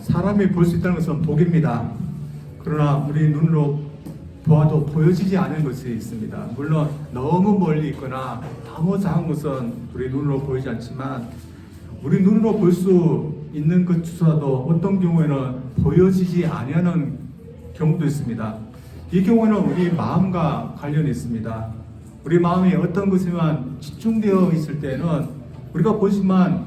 사람이 볼 수 있다는 것은 복입니다. 그러나 우리 눈으로 보아도 보여지지 않은 것이 있습니다. 물론 너무 멀리 있거나 너무 작은 것은 우리 눈으로 보이지 않지만 우리 눈으로 볼 수 있는 것조차도 어떤 경우에는 보여지지 아니하는 경우도 있습니다. 이 경우에는 우리 마음과 관련이 있습니다. 우리 마음이 어떤 것에만 집중되어 있을 때는 우리가 보지만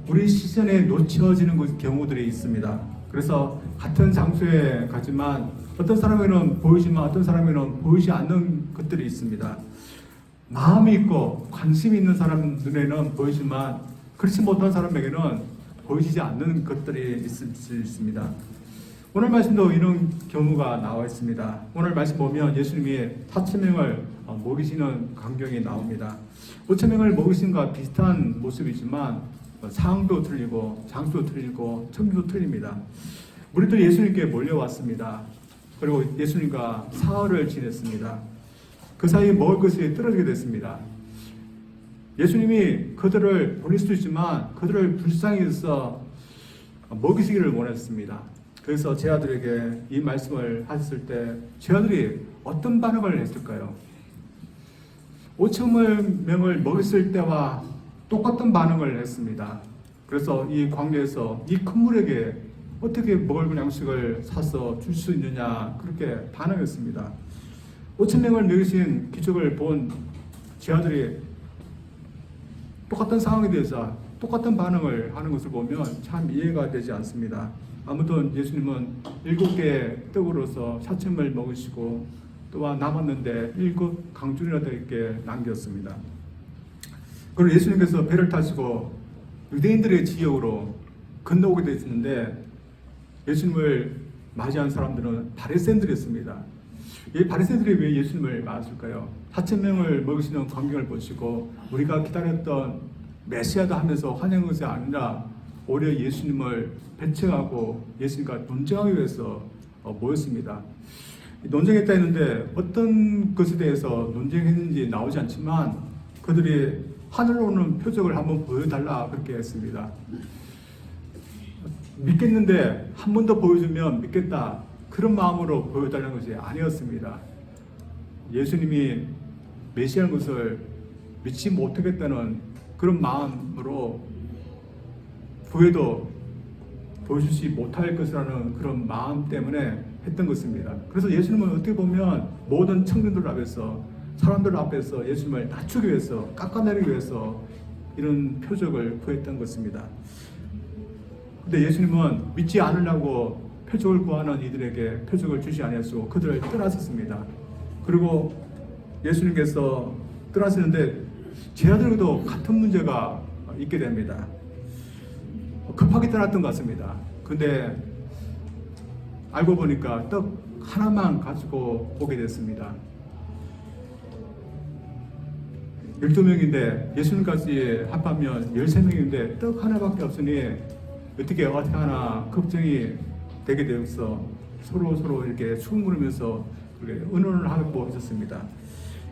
우리 시선에 놓쳐지는 경우들이 있습니다. 그래서 같은 장소에 가지만 어떤 사람에게는 보이지만 어떤 사람에게는 보이지 않는 것들이 있습니다. 마음이 있고 관심이 있는 사람 눈에는 보이지만 그렇지 못한 사람에게는 보이지 않는 것들이 있을 수 있습니다. 오늘 말씀도 이런 경우가 나와 있습니다. 오늘 말씀 보면 예수님이 4,000명을 먹이시는 광경이 나옵니다. 5,000명을 먹이신 것과 비슷한 모습이지만 상황도 틀리고 장소도 틀리고 청기도 틀립니다. 무리들이 예수님께 몰려왔습니다. 그리고 예수님과 사흘을 지냈습니다. 그 사이에 먹을 것이 떨어지게 됐습니다. 예수님이 그들을 보낼 수도 있지만 그들을 불쌍히 여겨서 먹이시기를 원했습니다. 그래서 제 아들에게 이 말씀을 하셨을 때 제 아들이 어떤 반응을 했을까요? 5,000명을 먹였을 때와 똑같은 반응을 했습니다. 그래서 이 광야에서 이 큰 물에게 어떻게 먹을 양식을 사서 줄 수 있느냐 그렇게 반응했습니다. 5,000명을 먹이신 기적을 본 제 아들이 똑같은 상황에 대해서 똑같은 반응을 하는 것을 보면 참 이해가 되지 않습니다. 아무튼 예수님은 7개의 떡으로서 4,000명을 먹으시고 또한 남았는데 7강줄이라들에게 남겼습니다. 그리고 예수님께서 배를 타시고 유대인들의 지역으로 건너오게 되었는데 예수님을 맞이한 사람들은 바리새인들이었습니다. 이 바리새인들이 왜 예수님을 맞았을까요? 4,000명을 먹이시는 광경을 보시고 우리가 기다렸던 메시아다 하면서 환영한 것이 아니라 오히려 예수님을 배척하고 예수님과 논쟁하기 위해서 모였습니다. 논쟁했다 했는데 어떤 것에 대해서 논쟁했는지 나오지 않지만 그들이 하늘로 오는 표적을 한번 보여달라 그렇게 했습니다. 믿겠는데 한 번 더 보여주면 믿겠다 그런 마음으로 보여달라는 것이 아니었습니다. 예수님이 메시아인 것을 믿지 못하겠다는 그런 마음으로 후에도 보여주지 못할 것이라는 그런 마음 때문에 했던 것입니다. 그래서 예수님은 어떻게 보면 모든 청년들 앞에서 사람들 앞에서 예수님을 낮추기 위해서 깎아내리기 위해서 이런 표적을 구했던 것입니다. 근데 예수님은 믿지 않으려고 표적을 구하는 이들에게 표적을 주시 아니하시고 그들을 떠나셨습니다. 그리고 예수님께서 떠나시는데 제 아들에게도 같은 문제가 있게 됩니다. 급하게 떠났던 것 같습니다. 근데 알고 보니까 떡 하나만 가지고 오게 됐습니다. 12명인데 예수님까지 합하면 13명인데 떡 하나밖에 없으니 어떻게 하나 걱정이 되게 되어서 서로 이렇게 수군거리면서 의논을 하고 있었습니다.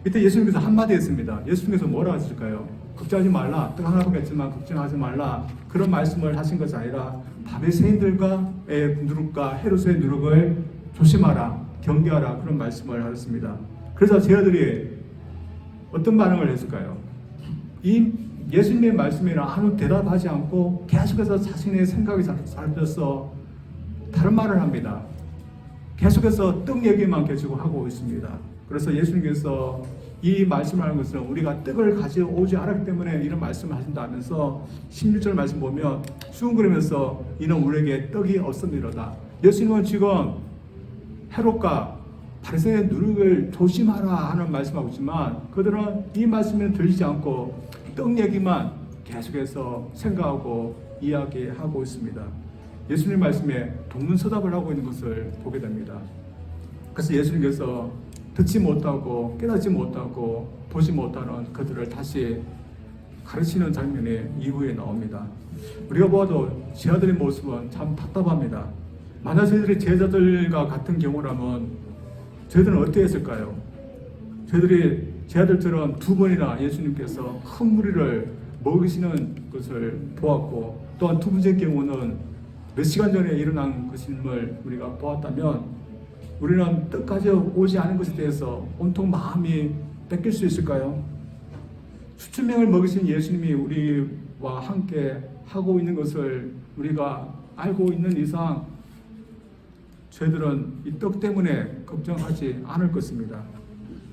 이때 예수님께서 한마디 했습니다. 예수님께서 뭐라 하실까요? 걱정하지 말라. 떡 하나밖에 없지만 걱정하지 말라. 그런 말씀을 하신 것이 아니라 바리새인들과의 누룩과 헤롯의 누룩을 조심하라. 경계하라. 그런 말씀을 하셨습니다. 그래서 제 아들이 어떤 반응을 했을까요? 이 예수님의 말씀에는 아무 대답하지 않고 계속해서 자신의 생각이 살펴서 다른 말을 합니다. 계속해서 떡 얘기만 계속 하고 있습니다. 그래서 예수님께서 이 말씀을 하는 것은 우리가 떡을 가져오지 않았기 때문에 이런 말씀을 하신다면서 16절 말씀 보면 수군거리면서 이는 우리에게 떡이 없음이로다. 예수님은 지금 헤롯과 바리새인의 누룩을 조심하라 하는 말씀하고 있지만 그들은 이 말씀에 들리지 않고 떡 얘기만 계속해서 생각하고 이야기하고 있습니다. 예수님 말씀에 동문서답을 하고 있는 것을 보게 됩니다. 그래서 예수님께서 듣지 못하고 깨닫지 못하고 보지 못하는 그들을 다시 가르치는 장면이 이후에 나옵니다. 우리가 보아도 제 아들의 모습은 참 답답합니다. 만약 저희들이 제자들과 같은 경우라면 저희들은 어떻게 했을까요? 저희들이 제 아들처럼 2번이나 예수님께서 큰 무리를 먹이시는 것을 보았고 또한 두 번째 경우는 몇 시간 전에 일어난 것임을 우리가 보았다면 우리는 뜻까지 오지 않은 것에 대해서 온통 마음이 뺏길 수 있을까요? 수천 명을 먹이신 예수님이 우리와 함께 하고 있는 것을 우리가 알고 있는 이상 저희들은 이 떡 때문에 걱정하지 않을 것입니다.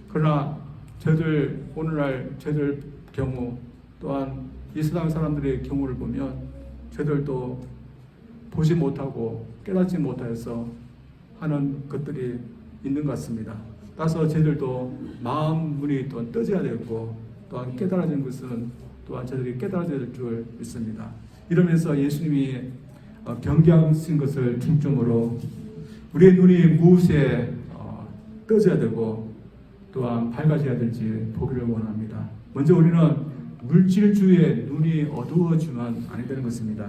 그러나 저희들 오늘날 저희들 경우 또한 이 세상 사람들의 경우를 보면 저희들도 보지 못하고 깨닫지 못하여서 하는 것들이 있는 것 같습니다. 따라서 저희들도 마음 문이 또 떠져야 되고 또한 깨달아지는 것은 또한 저희들이 깨달아져야 될 줄 믿습니다. 이러면서 예수님이 경계하신 것을 중점으로 우리의 눈이 무엇에 떠져야 되고 또한 밝아져야 될지 보기를 원합니다. 먼저 우리는 물질주의에 눈이 어두워지면 아니 되는 것입니다.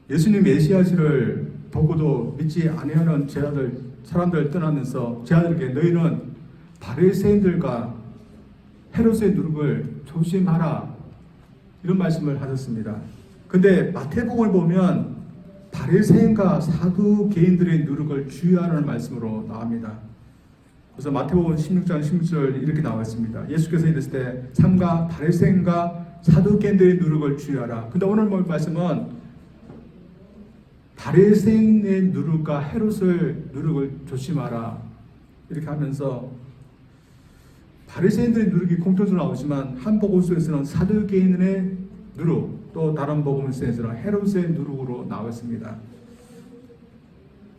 예수님 메시아시를 보고도 믿지 아니하는 사람들 떠나면서 제자들에게 너희는 바리새인들과 헤롯의 누룩을 조심하라 이런 말씀을 하셨습니다. 근데 마태복음을 보면 바리새인과 사두개인들의 누룩을 주의하라는 말씀으로 나옵니다. 그래서 마태복음 16장 16절 이렇게 나와 있습니다. 예수께서 이랬을 때 삼가 바리새인과 사두개인들의 누룩을 주의하라. 근데 오늘 말씀은 바리새인의 누룩과 헤롯의 누룩을 조심하라 이렇게 하면서 바리새인들의 누룩이 공통적으로 나오지만 한 복음서에서는 사두개인의 누룩 또 다른 복음서에서는 헤롯의 누룩으로 나왔습니다.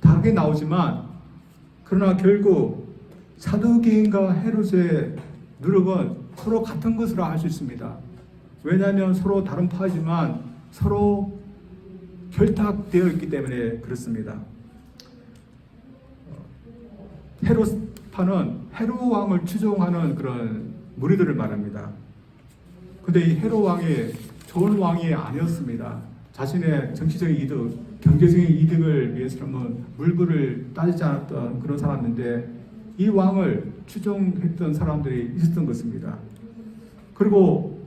다르게 나오지만 그러나 결국 사두개인과 헤롯의 누룩은 서로 같은 것으로 알 수 있습니다. 왜냐하면 서로 다른 파이지만 서로 결탁되어 있기 때문에 그렇습니다. 헤롯파는 헤롯 왕을 추종하는 그런 무리들을 말합니다. 근데 이 헤롯 왕이 좋은 왕이 아니었습니다. 자신의 정치적인 이득, 경제적인 이득을 위해서는 물불을 따지지 않았던 그런 사람인데 이 왕을 추종했던 사람들이 있었던 것입니다. 그리고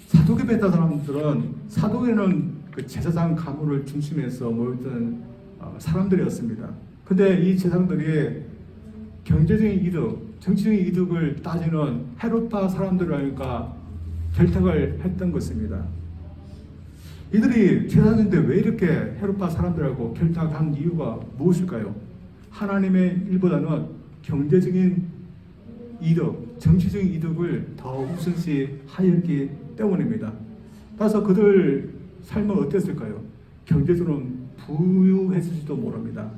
사두개에 있던 사람들은 사두개는 그 제사장 가문을 중심해서 모였던 사람들이었습니다. 근데 이 제사장들이 경제적인 이득, 정치적인 이득을 따지는 헤롯파 사람들이니까 결탁을 했던 것입니다. 이들이 제사장인데 왜 이렇게 헤롯파 사람들하고 결탁한 이유가 무엇일까요? 하나님의 일보다는 경제적인 이득, 정치적인 이득을 더 우선시하였기 때문입니다. 따라서 그들 삶은 어땠을까요? 경제적으로는 부유했을지도 모릅니다.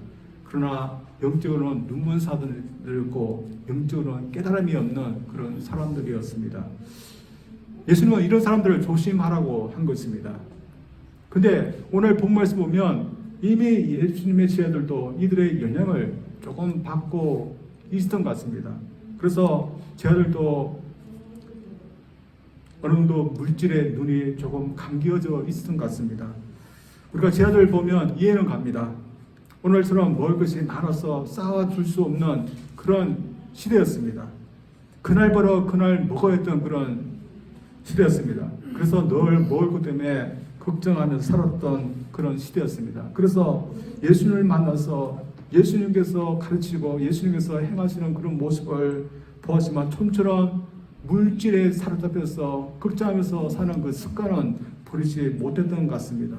그러나 영적으로는 눈먼사들이었고 영적으로는 깨달음이 없는 그런 사람들이었습니다. 예수님은 이런 사람들을 조심하라고 한 것입니다. 근데 오늘 본 말씀 보면 이미 예수님의 제자들도 이들의 영향을 조금 받고 있었던 것 같습니다. 그래서 제자들도 어느 정도 물질의 눈이 조금 감겨져 있었던 것 같습니다. 우리가 제자들 보면 이해는 갑니다. 오늘처럼 먹을 것이 많아서 쌓아둘 수 없는 그런 시대였습니다. 그날 벌어 그날 먹어야 했던 그런 시대였습니다. 그래서 늘 먹을 것 때문에 걱정하면서 살았던 그런 시대였습니다. 그래서 예수님을 만나서 예수님께서 가르치고 예수님께서 행하시는 그런 모습을 보았지만 좀처럼 물질에 사로잡혀서 걱정하면서 사는 그 습관은 버리지 못했던 것 같습니다.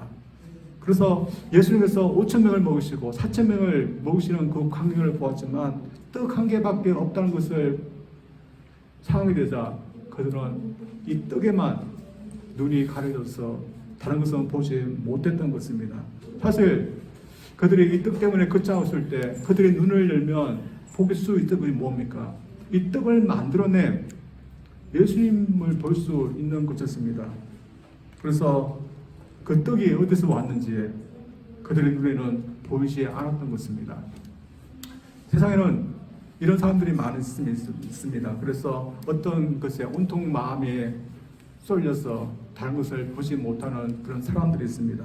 그래서 예수님께서 5,000명을 먹으시고 4,000명을 먹으시는 그 광경을 보았지만 떡 한 개밖에 없다는 것을 상황이 되자 그들은 이 떡에만 눈이 가려져서 다른 것은 보지 못했던 것입니다. 사실 그들이 이 떡 때문에 걱정했을 때 그들의 눈을 열면 보길 수 있던 것이 뭡니까? 이 떡을 만들어낸 예수님을 볼 수 있는 것이었습니다. 그래서 그 떡이 어디서 왔는지 그들의 눈에는 보이지 않았던 것입니다. 세상에는 이런 사람들이 많이 있습니다. 그래서 어떤 것에 온통 마음이 쏠려서 다른 것을 보지 못하는 그런 사람들이 있습니다.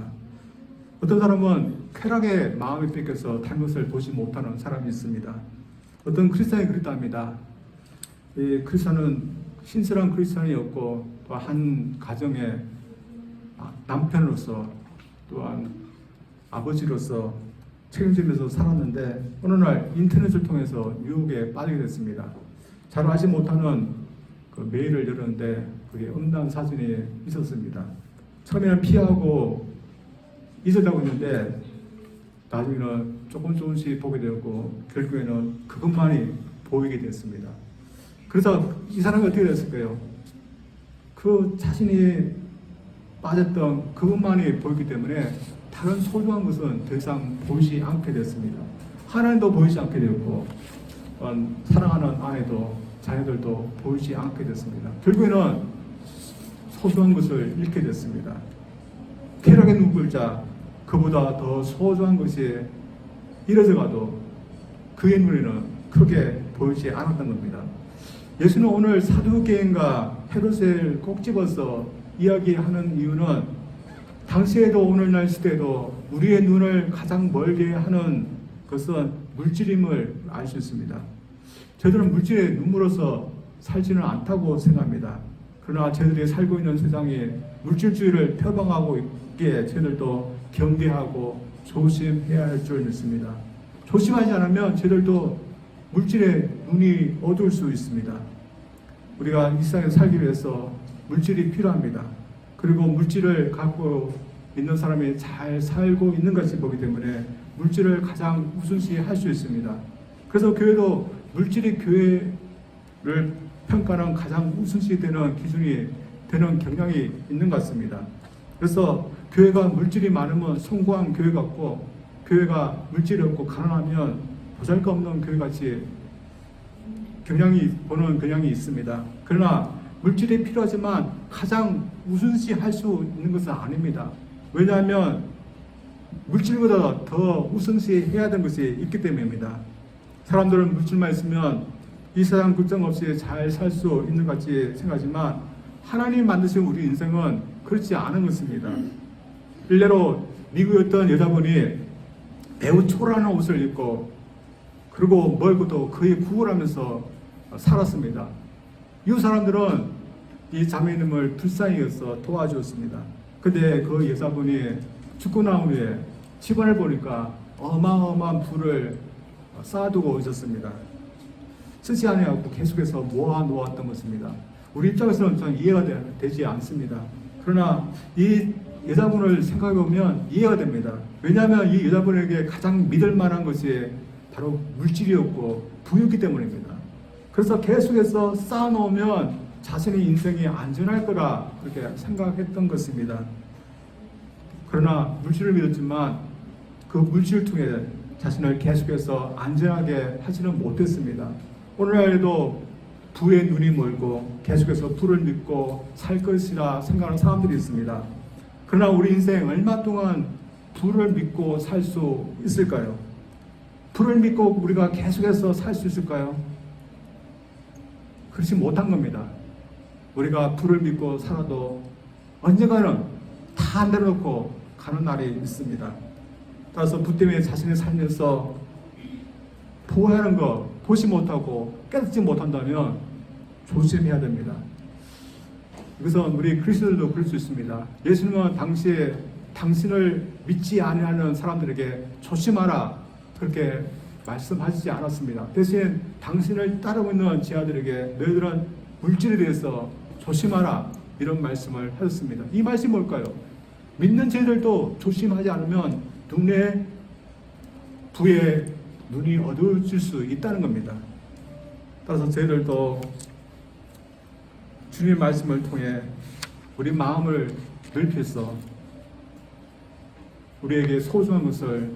어떤 사람은 쾌락에 마음이 뺏겨서 다른 것을 보지 못하는 사람이 있습니다. 어떤 크리스찬이 그랬답니다. 이 크리스찬은 신실한 크리스찬이었고 또 한 가정의 남편으로서 또한 아버지로서 책임지면서 살았는데 어느 날 인터넷을 통해서 유혹에 빠지게 됐습니다. 잘 알지 못하는 그 메일을 열었는데 그게 음란 사진이 있었습니다. 처음에는 피하고 잊으려고 했는데 나중에는 조금씩 보게 되었고 결국에는 그것만이 보이게 됐습니다. 그래서 이 사람이 어떻게 됐을까요? 그 자신이 빠졌던 그것만이 보이기 때문에 다른 소중한 것은 더 이상 보이지 않게 됐습니다. 하나님도 보이지 않게 되었고 사랑하는 아내도 자녀들도 보이지 않게 됐습니다. 결국에는 소중한 것을 잃게 됐습니다. 쾌락의 눈물자 그보다 더 소중한 것이 이뤄져 가도 그의 눈에는 크게 보이지 않았던 겁니다. 예수는 오늘 사두개인과 헤롯을 꼭 집어서 이야기하는 이유는 당시에도 오늘날 시대에도 우리의 눈을 가장 멀게 하는 것은 물질임을 알 수 있습니다. 저희들은 물질의 눈물로서 살지는 않다고 생각합니다. 그러나 저희들이 살고 있는 세상이 물질주의를 표방하고 있기에 저희들도 경계하고 조심해야 할 줄 믿습니다. 조심하지 않으면 저희들도 물질의 눈이 어두울 수 있습니다. 우리가 이 세상에 살기 위해서 물질이 필요합니다. 그리고 물질을 갖고 있는 사람이 잘 살고 있는 것이 보기 때문에 물질을 가장 우선시 할 수 있습니다. 그래서 교회도 물질이 교회를 평가하는 가장 우선시 되는 기준이 되는 경향이 있는 것 같습니다. 그래서 교회가 물질이 많으면 성공한 교회 같고 교회가 물질이 없고 가난하면 보잘것없는 교회 같이 보는 경향이 있습니다. 그러나 물질이 필요하지만 가장 우선시 할 수 있는 것은 아닙니다. 왜냐하면 물질보다 더 우선시 해야 되는 것이 있기 때문입니다. 사람들은 물질만 있으면 이 세상 걱정 없이 잘 살 수 있는 것 같이 생각하지만 하나님이 만드신 우리 인생은 그렇지 않은 것입니다. 일례로 미국의 어떤 여자분이 매우 초라한 옷을 입고 그리고 멀고도 거의 구걸하면서 살았습니다. 이 사람들은 이 자매님을 불쌍히 여겨 도와주었습니다. 근데 그 여자분이 죽고 나온 후에 집안을 보니까 어마어마한 부를 쌓아두고 있었습니다. 쓰지 않아갖고 계속해서 모아놓았던 것입니다. 우리 입장에서는 좀 이해가 되지 않습니다. 그러나 이 여자분을 생각해보면 이해가 됩니다. 왜냐하면 이 여자분에게 가장 믿을 만한 것이 바로 물질이었고 부였기 때문입니다. 그래서 계속해서 쌓아놓으면 자신의 인생이 안전할 거라 그렇게 생각했던 것입니다. 그러나 물질을 믿었지만 그 물질을 통해 자신을 계속해서 안전하게 하지는 못했습니다. 오늘날에도 부의 눈이 멀고 계속해서 부를 믿고 살 것이라 생각하는 사람들이 있습니다. 그러나 우리 인생 얼마 동안 부를 믿고 살 수 있을까요? 부를 믿고 우리가 계속해서 살 수 있을까요? 그렇지 못한 겁니다. 우리가 부를 믿고 살아도 언젠가는 다 내려놓고 가는 날이 있습니다. 따라서 부 때문에 자신의 삶에서 보호하는 거 보지 못하고 깨닫지 못한다면 조심해야 됩니다. 그래서 우리 그리스도들도 그럴 수 있습니다. 예수님은 당시에 당신을 믿지 아니하는 사람들에게 조심하라 그렇게 말씀하시지 않았습니다. 대신 당신을 따르고 있는 제자들에게 너희들은 물질에 대해서 조심하라 이런 말씀을 하셨습니다. 이 말씀이 뭘까요? 믿는 제자들도 조심하지 않으면 눈에 부의 눈이 어두워질 수 있다는 겁니다. 따라서 저희들도 주님의 말씀을 통해 우리 마음을 넓혀서 우리에게 소중한 것을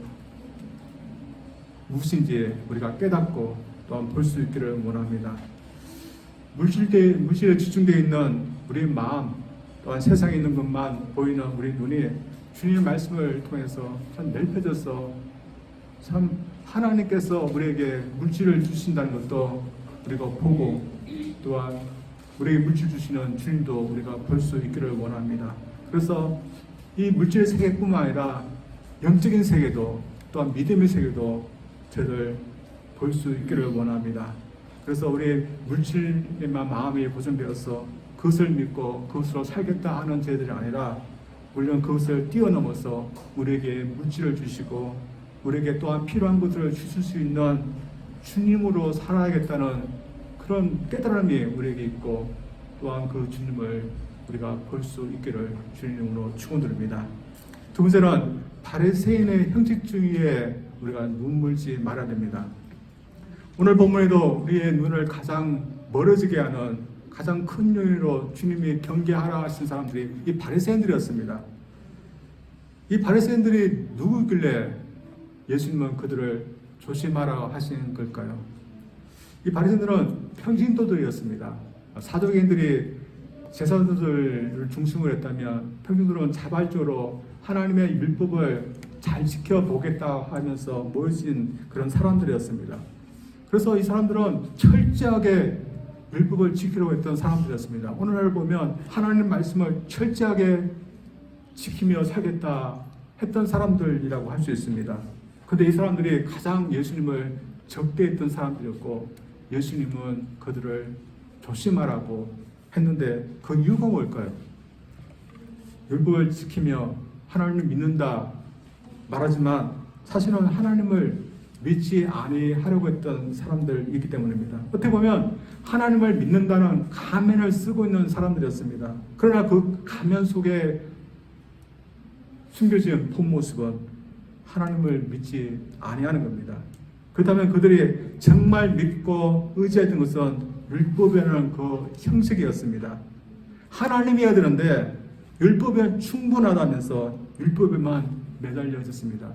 무엇인지 우리가 깨닫고 또한 볼 수 있기를 원합니다. 물질에 집중되어 있는 우리 마음 또한 세상에 있는 것만 보이는 우리 눈이 주님의 말씀을 통해서 참 넓혀져서 참 하나님께서 우리에게 물질을 주신다는 것도 우리가 보고 또한 우리에게 물질 주시는 주님도 우리가 볼 수 있기를 원합니다. 그래서 이 물질의 세계뿐만 아니라 영적인 세계도 또한 믿음의 세계도 저를 볼 수 있기를 원합니다. 그래서 우리 물질에만 마음이 고정되어서 그것을 믿고 그것으로 살겠다 하는 저희들이 아니라 물론 그것을 뛰어넘어서 우리에게 물질을 주시고 우리에게 또한 필요한 것들을 주실 수 있는 주님으로 살아야겠다는 그런 깨달음이 우리에게 있고 또한 그 주님을 우리가 볼 수 있기를 주님으로 축원드립니다. 두 번째는 바리새인의 형식주의에 우리가 눈물지 말아야 됩니다. 오늘 본문에도 우리의 눈을 가장 멀어지게 하는 가장 큰 요인으로 주님이 경계하라 하신 사람들이 이 바리새인들이었습니다. 이 바리새인들이 누구길래 예수님은 그들을 조심하라 하시는 걸까요? 이 바리새인들은 평신도들이었습니다. 사도계인들이 제사장들을 중심으로 했다면 평신도들은 자발적으로 하나님의 율법을 잘 지켜보겠다 하면서 모여진 그런 사람들이었습니다. 그래서 이 사람들은 철저하게 율법을 지키려고 했던 사람들이었습니다. 오늘날 보면 하나님 말씀을 철저하게 지키며 살겠다 했던 사람들이라고 할 수 있습니다. 그런데 이 사람들이 가장 예수님을 적대했던 사람들이었고 예수님은 그들을 조심하라고 했는데 그 이유가 뭘까요? 율법을 지키며 하나님을 믿는다 말하지만 사실은 하나님을 믿지 아니하려고 했던 사람들이기 때문입니다. 어떻게 보면 하나님을 믿는다는 가면을 쓰고 있는 사람들이었습니다. 그러나 그 가면 속에 숨겨진 본 모습은 하나님을 믿지 아니하는 겁니다. 그렇다면 그들이 정말 믿고 의지했던 것은 율법이라는 그 형식이었습니다. 하나님이어야 되는데 율법은 충분하다면서 율법에만 매달려 있었습니다.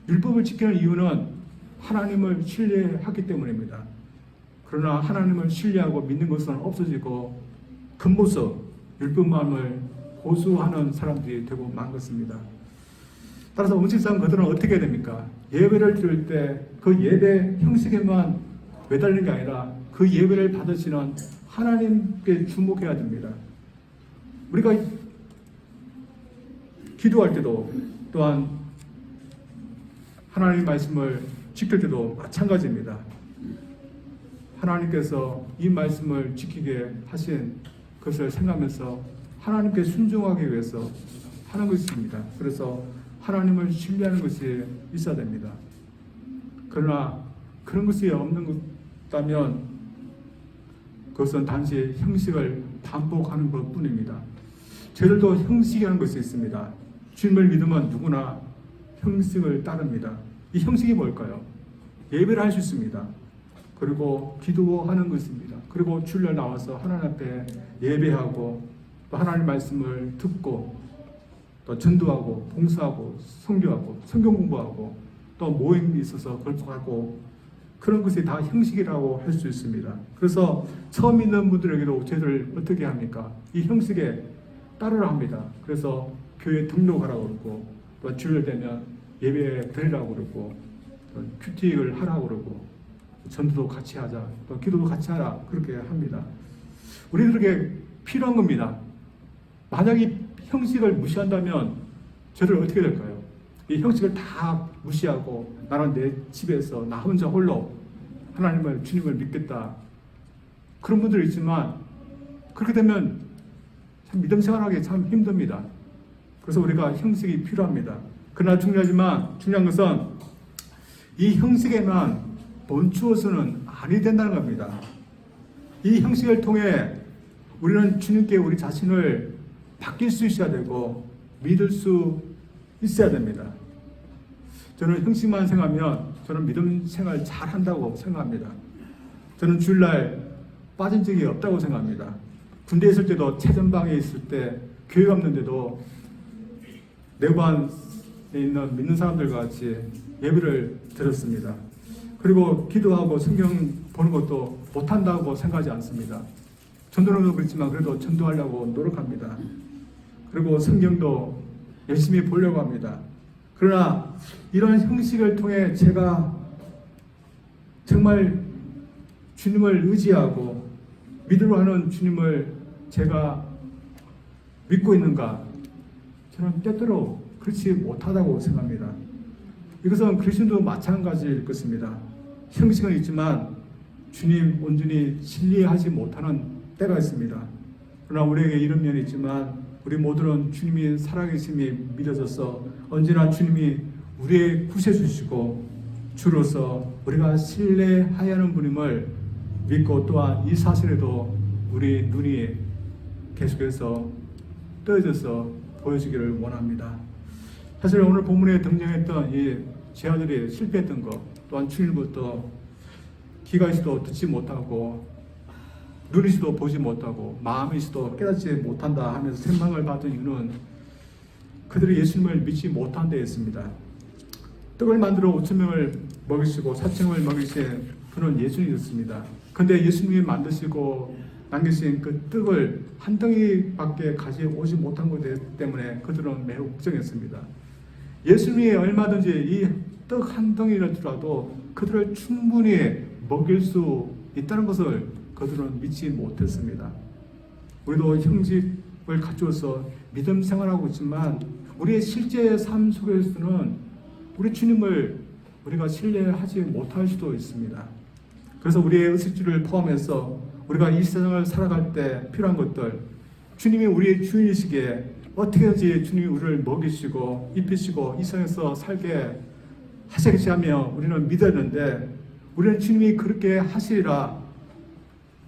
율법을 지키는 이유는 하나님을 신뢰하기 때문입니다. 그러나 하나님을 신뢰하고 믿는 것은 없어지고 겉모습, 율법만을 고수하는 사람들이 되고 만 것입니다. 따라서 원칙상 그들은 어떻게 해야 됩니까? 예배를 드릴 때 그 예배 형식에만 매달리는 게 아니라 그 예배를 받으시는 하나님께 주목해야 됩니다. 우리가 기도할 때도 또한 하나님의 말씀을 지킬 때도 마찬가지입니다. 하나님께서 이 말씀을 지키게 하신 것을 생각하면서 하나님께 순종하기 위해서 하는 것입니다. 그래서 하나님을 신뢰하는 것이 있어야 됩니다. 그러나 그런 것이 없는 것다면 그것은 단지 형식을 반복하는 것 뿐입니다. 저들도 형식이라는 것이 있습니다. 주님을 믿으면 누구나 형식을 따릅니다. 이 형식이 뭘까요? 예배를 할 수 있습니다. 그리고 기도하는 것입니다. 그리고 주일날 나와서 하나님 앞에 예배하고 또 하나님 말씀을 듣고 또 전도하고 봉사하고 선교하고 성경 공부하고 또 모임이 있어서 걸포하고 그런 것이 다 형식이라고 할 수 있습니다. 그래서 처음 있는 분들에게도 저희들 어떻게 합니까? 이 형식에 따르라 합니다. 그래서 교회 등록하라고 그러고 또 주일 되면 예배 드리라고 그러고 또 큐티를 하라고 그러고 전도도 같이 하자 또 기도도 같이 하라 그렇게 합니다. 우리들에게 필요한 겁니다. 만약 이 형식을 무시한다면 저를 어떻게 될까요? 이 형식을 다 무시하고 나는 내 집에서 나 혼자 홀로 하나님을 주님을 믿겠다 그런 분들이 있지만 그렇게 되면 참 믿음 생활하기 참 힘듭니다. 그래서 우리가 형식이 필요합니다. 그러나 중요한 것은 이 형식에만 멈추어서는 아니 된다는 겁니다. 이 형식을 통해 우리는 주님께 우리 자신을 바뀔 수 있어야 되고 믿을 수 있어야 됩니다. 저는 형식만 생각하면 저는 믿음 생활 잘 한다고 생각합니다. 저는 주일날 빠진 적이 없다고 생각합니다. 군대에 있을 때도 최전방에 있을 때 교회가 없는데도 내관에 있는 믿는 사람들과 같이 예배를 드렸습니다. 그리고 기도하고 성경 보는 것도 못한다고 생각하지 않습니다. 전도는 그렇지만 그래도 전도하려고 노력합니다. 그리고 성경도 열심히 보려고 합니다. 그러나 이런 형식을 통해 제가 정말 주님을 의지하고 믿으러 하는 주님을 제가 믿고 있는가? 저는 때때로 그렇지 못하다고 생각합니다. 이것은 그리스도도 마찬가지일 것입니다. 형식은 있지만 주님 온전히 신뢰하지 못하는 때가 있습니다. 그러나 우리에게 이런 면이 있지만 우리 모두는 주님이 살아계심이 믿어져서 언제나 주님이 우리의 구세주시고 주로서 우리가 신뢰하여야 하는 분임을 믿고, 또한 이 사실에도 우리 눈이 계속해서 떠져서 보여주기를 원합니다. 사실 오늘 본문에 등장했던 이 제자들이 실패했던 것, 또한 주님부터 귀가 있어도 듣지 못하고 눈이 있어도 보지 못하고 마음이 있어도 깨닫지 못한다 하면서 생망을 받은 이유는 그들이 예수님을 믿지 못한 데였습니다. 떡을 만들어 5,000명을 먹이시고 4,000명을 먹이신 그는 예수님이었습니다. 근데 예수님이 만드시고 남기신 그 떡을 한 덩이밖에 가져오지 못한 것 때문에 그들은 매우 걱정했습니다. 예수님이 얼마든지 이 떡 한 덩이라도 그들을 충분히 먹일 수 있다는 것을 그들은 믿지 못했습니다. 우리도 형식을 갖추어서 믿음 생활하고 있지만 우리의 실제 삶 속에서는 우리 주님을 우리가 신뢰하지 못할 수도 있습니다. 그래서 우리의 의식주를 포함해서 우리가 이 세상을 살아갈 때 필요한 것들, 주님이 우리의 주인이시기에 어떻게든지 주님이 우리를 먹이시고 입히시고 이 세상에서 살게 하시겠냐며 우리는 믿었는데, 우리는 주님이 그렇게 하시리라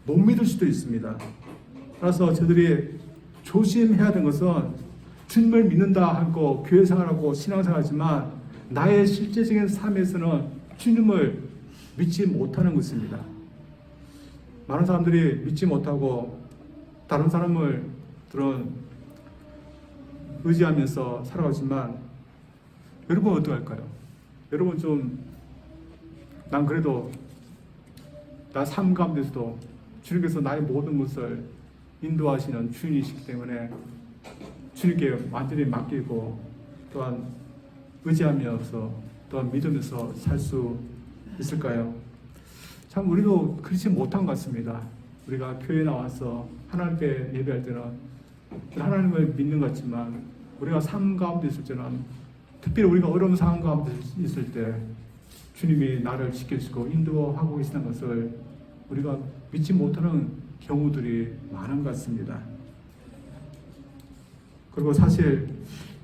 못 믿을 수도 있습니다. 따라서 저들이 조심해야 되는 것은 주님을 믿는다 하고 교회 생활하고 신앙생활하지만 나의 실제적인 삶에서는 주님을 믿지 못하는 것입니다. 많은 사람들이 믿지 못하고 다른 사람을 의지하면서 살아가지만 여러분 어떡할까요? 여러분 난 그래도 나 삶 가운데서도 주님께서 나의 모든 것을 인도하시는 주인이시기 때문에 주님께 완전히 맡기고 또한 의지하면서 또한 믿으면서 살 수 있을까요? 참 우리도 그렇지 못한 것 같습니다. 우리가 교회에 나와서 하나님께 예배할 때는 하나님을 믿는 것 같지만 우리가 삶 가운데 있을 때는, 특별히 우리가 어려운 상황 가운데 있을 때 주님이 나를 지켜주시고 인도하고 계시는 것을 우리가 믿지 못하는 경우들이 많은 것 같습니다. 그리고 사실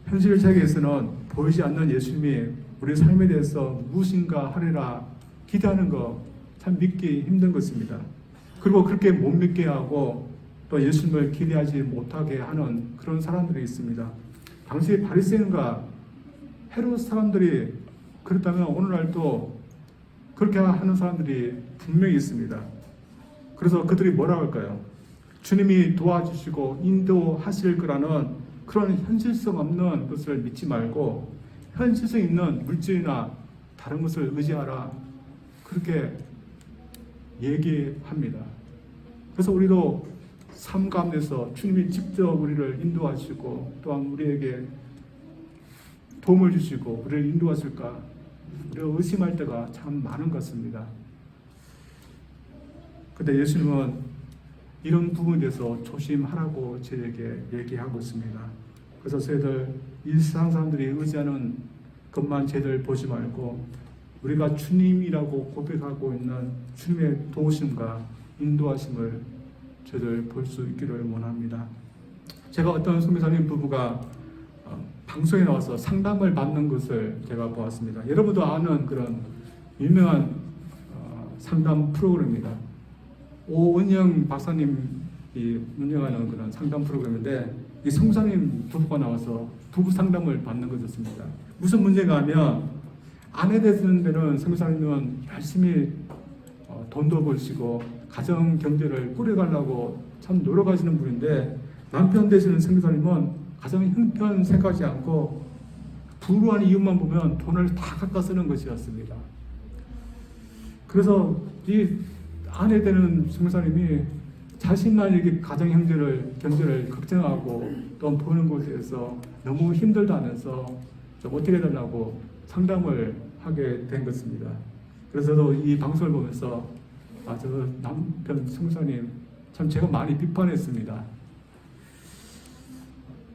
현실 세계에서는 보이지 않는 예수님이 우리 삶에 대해서 무엇인가 하리라 기대하는 거 참 믿기 힘든 것입니다. 그리고 그렇게 못 믿게 하고 또 예수님을 기대하지 못하게 하는 그런 사람들이 있습니다. 당시 바리새인과 헤롯 사람들이 그렇다면 오늘날도 그렇게 하는 사람들이 분명히 있습니다. 그래서 그들이 뭐라고 할까요? 주님이 도와주시고 인도하실 거라는 그런 현실성 없는 것을 믿지 말고 현실성 있는 물질이나 다른 것을 의지하라, 그렇게 얘기합니다. 그래서 우리도 삶 가운데서 주님이 직접 우리를 인도하시고 또한 우리에게 도움을 주시고 우리를 인도하실까 우리가 의심할 때가 참 많은 것 같습니다. 근데 예수님은 이런 부분에 대해서 조심하라고 저에게 얘기하고 있습니다. 그래서 저희들 이 세상 사람들이 의지하는 것만 저희들 보지 말고 우리가 주님이라고 고백하고 있는 주님의 도우심과 인도하심을 저희들 볼 수 있기를 원합니다. 제가 어떤 선교사님 부부가 방송에 나와서 상담을 받는 것을 제가 보았습니다. 여러분도 아는 그런 유명한 상담 프로그램입니다. 오은영 박사님이 운영하는 그런 상담 프로그램인데 이 선교사님 부부가 나와서 부부 상담을 받는 것이었습니다. 무슨 문제가 하면 아내 되는 데는 선교사님은 열심히 돈도 벌시고 가정 경제를 꾸려가려고 참 노력하시는 분인데, 남편 되시는 선교사님은 가정 형편 생각하지 않고 불우한 이유만 보면 돈을 다 갖다 쓰는 것이었습니다. 그래서 이 아내 되는 선교사님이 자신만 이렇게 가정 경제를 걱정하고 또 보는 것에서 너무 힘들다면서 좀 어떻게 해달라고 상담을 하게 된 것입니다. 그래서 저도 이 방송을 보면서 저 남편 선교사님 참 제가 많이 비판했습니다.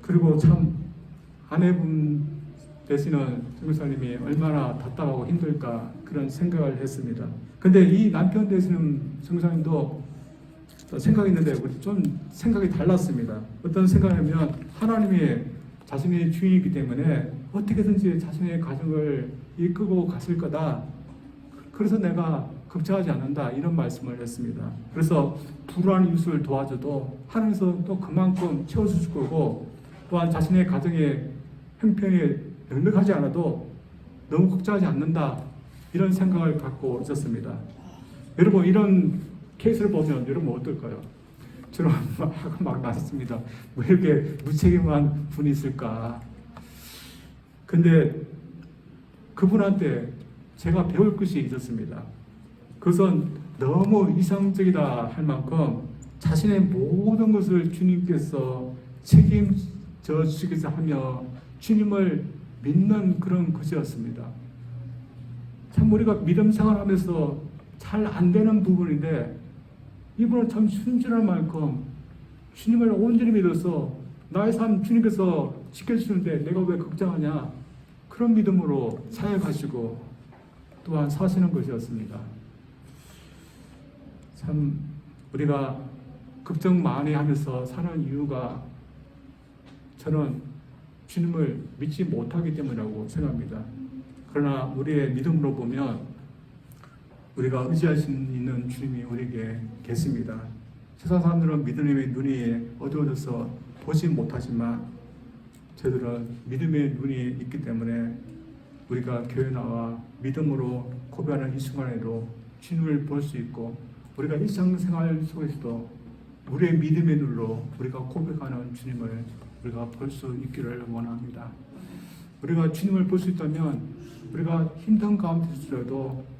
그리고 참 아내분 되시는 선교사님이 얼마나 답답하고 힘들까 그런 생각을 했습니다. 근데 이 남편 되시는 선교사님도 생각이 있는데 좀 생각이 달랐습니다. 어떤 생각이냐면 하나님이 자신의 주인이기 때문에 어떻게든지 자신의 가정을 이끌고 갔을 거다. 그래서 내가 걱정하지 않는다. 이런 말씀을 했습니다. 그래서 불우한 이웃을 도와줘도 하나님께서 또 그만큼 채워주실 거고, 또한 자신의 가정의 형편이 넉넉하지 않아도 너무 걱정하지 않는다. 이런 생각을 갖고 있었습니다. 여러분, 이런 케이스를 보면 여러분 어떨까요? 저는 막 나섰습니다. 왜 이렇게 무책임한 분이 있을까? 근데 그분한테 제가 배울 것이 있었습니다. 그것은 너무 이상적이다 할 만큼 자신의 모든 것을 주님께서 책임져 주시겠어 하며 주님을 믿는 그런 것이었습니다. 참 우리가 믿음 생활하면서 잘 안 되는 부분인데 이분은 참 순진할 만큼 주님을 온전히 믿어서 나의 삶 주님께서 지켜주시는데 내가 왜 걱정하냐, 그런 믿음으로 사역하시고 또한 사시는 것이었습니다. 참 우리가 걱정 많이 하면서 사는 이유가 저는 주님을 믿지 못하기 때문이라고 생각합니다. 그러나 우리의 믿음으로 보면 우리가 의지할 수 있는 주님이 우리에게 계십니다. 세상 사람들은 믿음의 눈이 어두워져서 보지 못하지만 저희들은 믿음의 눈이 있기 때문에 우리가 교회 나와 믿음으로 고백하는 이 순간에도 주님을 볼 수 있고, 우리가 일상생활 속에서도 우리의 믿음의 눈으로 우리가 고백하는 주님을 우리가 볼 수 있기를 원합니다. 우리가 주님을 볼 수 있다면 우리가 힘든 가운데서도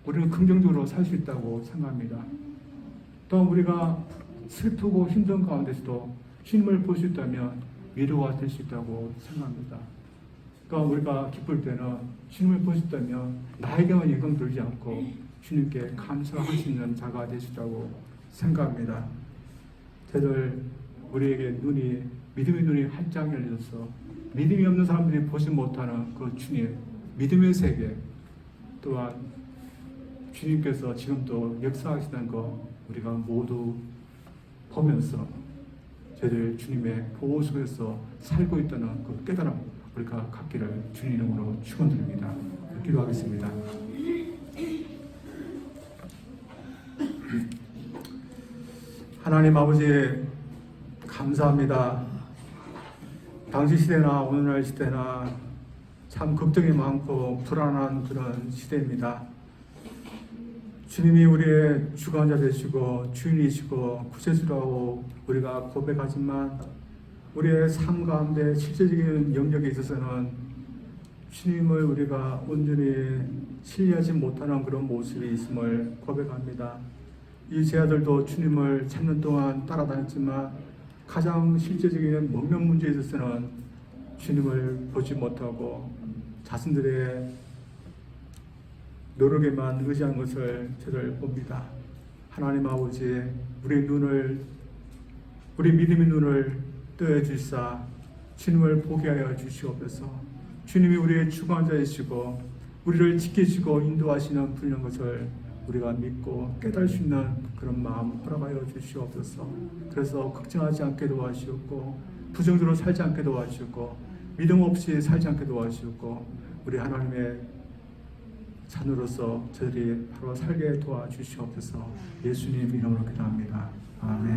우리는 긍정적으로 살 수 있다고 생각합니다. 또 우리가 슬프고 힘든 가운데서도 주님을 볼 수 있다면 위로가 될 수 있다고 생각합니다. 또 우리가 기쁠 때는 주님을 볼 수 있다면 나에게만 영광 돌지 않고 주님께 감사할 수 있는 자가 될 수 있다고 생각합니다. 저들 우리에게 믿음의 눈이 활짝 열려서 믿음이 없는 사람들이 보지 못하는 그 주님, 믿음의 세계, 또한 주님께서 지금도 역사하시는 거 우리가 모두 보면서 저희들 주님의 보호 속에서 살고 있다는 그 깨달음 우리가 갖기를 주님 이름으로 축원드립니다. 기도하겠습니다. 하나님 아버지 감사합니다. 당시 시대나 오늘날 시대나 참 걱정이 많고 불안한 그런 시대입니다. 주님이 우리의 주관자 되시고 주인이시고 구세주라고 우리가 고백하지만 우리의 삶 가운데 실제적인 영역에 있어서는 주님을 우리가 온전히 신뢰하지 못하는 그런 모습이 있음을 고백합니다. 이 제 아들도 주님을 찾는 동안 따라다녔지만 가장 실제적인 먹는 문제에 있어서는 주님을 보지 못하고 자신들의 노력에만 의지한 것을 저를 봅니다. 하나님 아버지, 우리 믿음의 눈을 떠여 주시사 주님을 보게 하여 주시옵소서. 주님이 우리의 주관자이시고 우리를 지키시고 인도하시는 분인 것을 우리가 믿고 깨달을 수 있는 그런 마음 허락하여 주시옵소서. 그래서 걱정하지 않게 도와주시고 부정적으로 살지 않게 도와주시고 믿음 없이 살지 않게 도와주시고 우리 하나님의 자녀로서 저희들이 바로 살게 도와주시옵소서. 예수님 이름으로 기도합니다. 아멘.